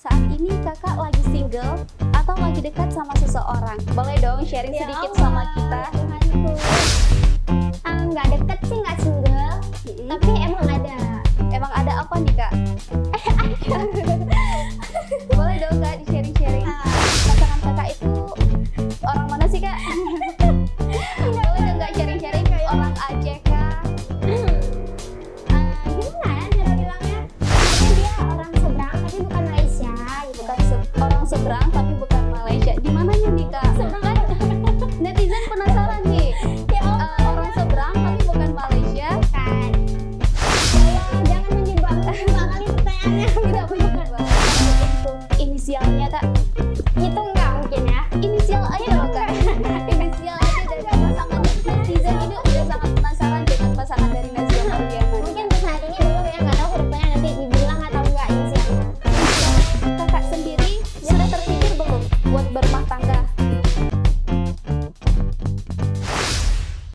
saat ini kakak lagi single atau lagi dekat sama seseorang? Boleh dong sharing Ya sedikit Allah, sama kita. Tuhanku. Nggak deket sih, nggak single, tapi emang ada. Emang ada apa nih kak? Boleh dong kak di sharing-sharing. Pasangan kakak itu orang mana sih kak? Boleh dong kak sharing-sharing orang Aceh kah? Gimana ya cara bilangnya? Mungkin dia orang seberang tapi bukan Malaysia gitu. Bukan orang seberang tapi bukan Malaysia. Di mananya nih kak? Seberang kan? Netizen penasaran nih. Ya Allah, Orang seberang tapi bukan Malaysia. kan. Ya Allah, jangan menjebak kali pertanyaannya. Tidak bukan Mbak. Inisialnya kak? Ya